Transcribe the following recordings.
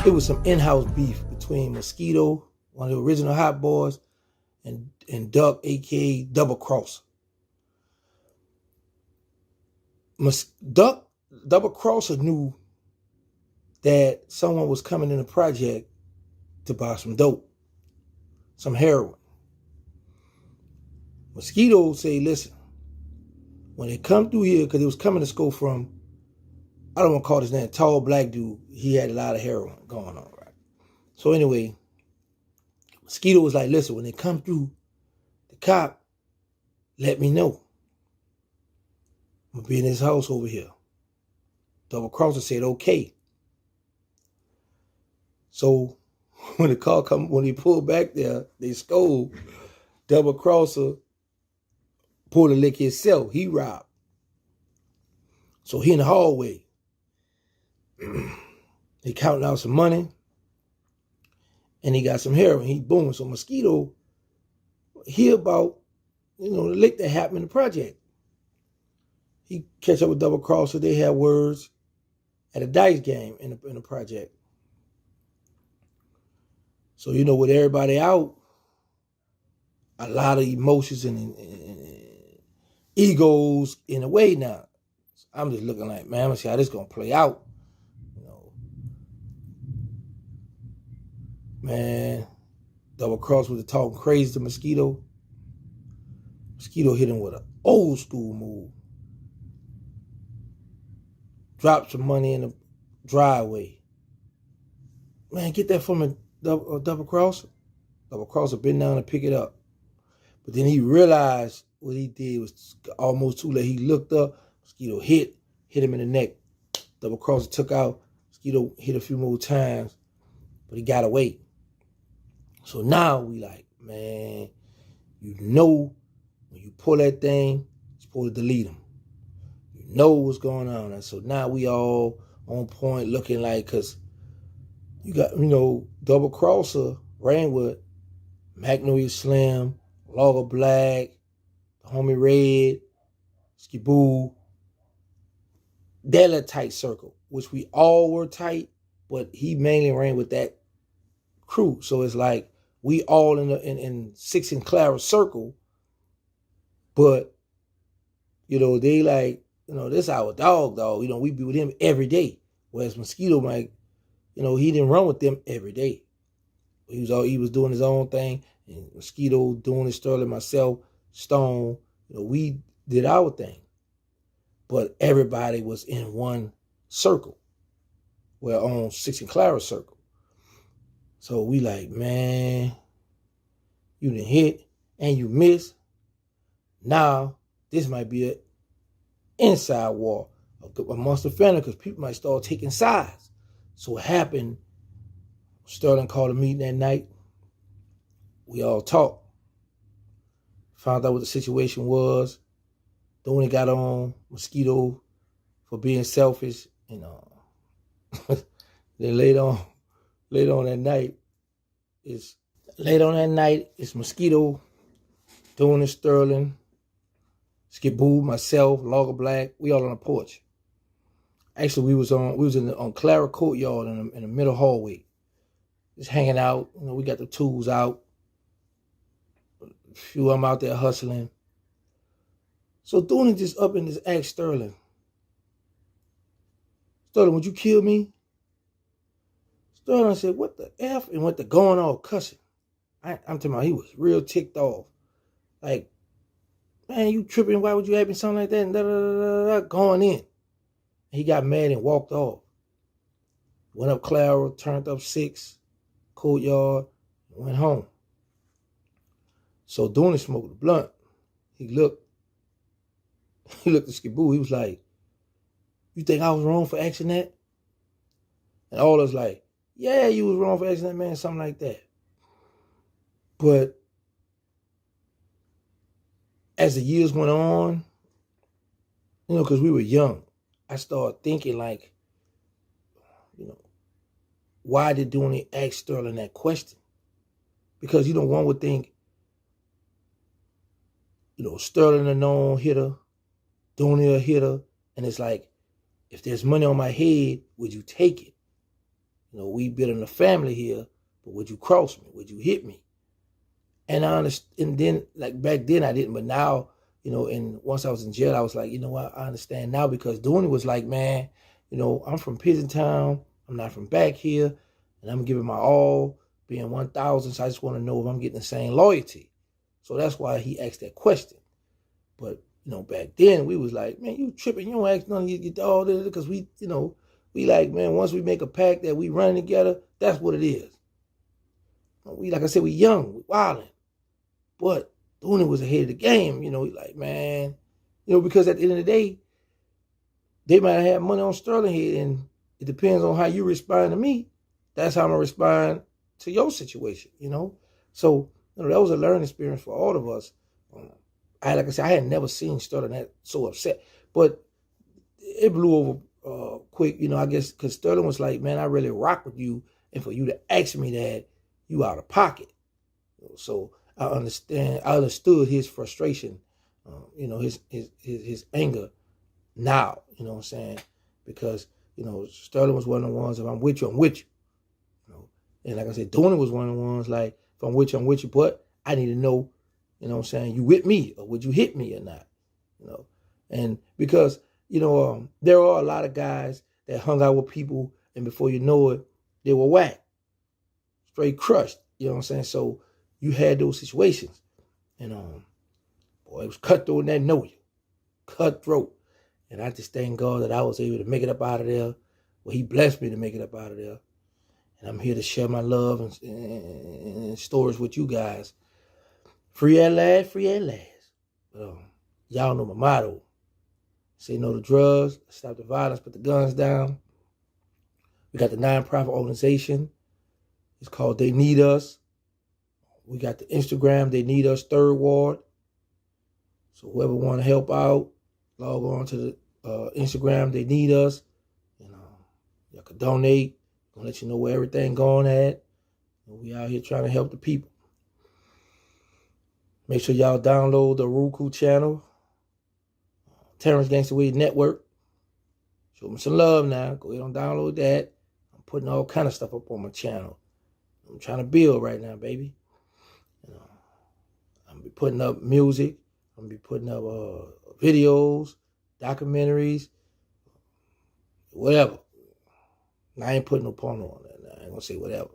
it was some in-house beef between Mosquito, one of the original Hot Boys, and Duck, aka Double Cross. Duck Double Crosser knew that someone was coming in the project to buy some dope, some heroin. Mosquito say, listen, when they come through here, because it was coming to school from, I don't want to call his name, tall black dude. He had a lot of heroin going on, right? So anyway, Mosquito was like, listen, when they come through the cop, let me know. I'm going to be in his house over here. Double Crosser said, okay. So when the car come, when he pulled back there, they scold. Double Crosser pulled a lick himself. He robbed. So he in the hallway. He counting out some money. And he got some heroin. He booming. So Mosquito hear about, the lick that happened in the project. He catch up with Double Crosser. They had words at a dice game in the project. So, with everybody out, a lot of emotions and egos in a way now. I'm just looking like, man, I'm going to see how this going to play out. Man, Double Cross was talking crazy to Mosquito. Mosquito hit him with an old school move. Dropped some money in the driveway. Man, get that from a Double Crosser. Double Crosser been down to pick it up. But then he realized what he did was almost too late. He looked up. Mosquito hit him in the neck. Double Crosser took out. Mosquito hit a few more times, but he got away. So now we like, man, when you pull that thing, you're supposed to delete him. You know what's going on. And so now we all on point looking like, because you got, Double Crosser ran with Magnolia Slim, Logger Black, the Homie Red, Skiboo. That little tight circle, which we all were tight, but he mainly ran with that crew. So it's like we all in Six and Clara circle, but they like, this our dog. We be with him every day. Whereas Mosquito might, he didn't run with them every day. He was doing his own thing, and Mosquito doing his Sterling, myself, Stone, we did our thing. But everybody was in one circle. We're on Six and Clara circle. So we like, man, you done hit and you miss. Now, this might be an inside war amongst the family, because people might start taking sides. So what happened, Sterling called a meeting that night. We all talked. Found out what the situation was. Dooney got on Mosquito for being selfish. Then later on that night, it's Mosquito, Dooney, Sterling, Skiboo, myself, Logger Black. We all on the porch. Actually, we was on Clara Courtyard in the middle hallway, just hanging out. We got the tools out. A few of them out there hustling. So Dooney just up and just asked Sterling, would you kill me? Sterling said, what the F? And went to going off cussing. I'm talking about he was real ticked off. Like, man, you tripping. Why would you have me something like that? And going in. He got mad and walked off. Went up Clara, turned up 6, Courtyard, and went home. So Dooney smoked a blunt. He looked at Skiboo. He was like, you think I was wrong for asking that? And all of us like, yeah, you was wrong for asking that, man, something like that. But as the years went on, because we were young, I started thinking like, why did Dooney ask Sterling that question? Because, one would think, Sterling a known hitter, Dooney a hitter, and it's like, if there's money on my head, would you take it? We building a family here, but would you cross me? Would you hit me? And I understand. And then, like back then, I didn't, but now, and once I was in jail, I was like, you know what? I understand now, because Dooney was like, man, I'm from prison town. I'm not from back here, and I'm giving my all, being 1,000. So I just want to know if I'm getting the same loyalty. So that's why he asked that question. But back then we was like, man, you tripping? You don't ask none of your all this, because we like, man, once we make a pact that we run together, that's what it is. We, like I said, we young, we wilding. But Dooney was ahead of the game, he like, man, because at the end of the day, they might have had money on Sterling here, and it depends on how you respond to me. That's how I'm gonna respond to your situation, So that was a learning experience for all of us. Like I said, I had never seen Sterling that so upset, but it blew over quick, I guess, because Sterling was like, man, I really rock with you, and for you to ask me that, you out of pocket. So I understood his frustration, his anger now, you know what I'm saying? Because, Sterling was one of the ones, if I'm with you, I'm with you. And like I said, Dooney was one of the ones, like, if I'm with you, but I need to know, you know what I'm saying, you with me, or would you hit me or not? And because, there are a lot of guys that hung out with people, and before you know it, they were whacked, straight crushed, you know what I'm saying? So you had those situations. And boy, it was cutthroat in that know you. Cutthroat. And I just thank God that I was able to make it up out of there. Well, he blessed me to make it up out of there. And I'm here to share my love and stories with you guys. Free at last, free at last. But y'all know my motto. Say no to drugs, stop the violence, put the guns down. We got the nonprofit organization. It's called They Need Us. We got the Instagram, They Need Us, Third Ward. So whoever want to help out, log on to the Instagram, They Need Us. Y'all can donate. Gonna let you know where everything going at. And we out here trying to help the people. Make sure y'all download the Roku channel, Terrance Gangsta Williams Network. Show me some love now. Go ahead and download that. I'm putting all kind of stuff up on my channel. I'm trying to build right now, baby. I'm gonna be putting up music. I'm gonna be putting up videos, documentaries, whatever. Now, I ain't putting no porno on that. I ain't gonna say whatever.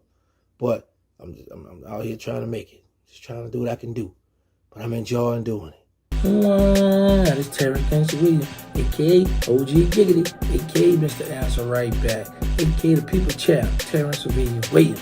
But I'm out here trying to make it. Just trying to do what I can do. But I'm enjoying doing it. This is Terrance Gangsta Williams, a.k.a. OG Giggity, a.k.a. Mr. Answer Right Back, a.k.a. the People Champ, Terrance Williams.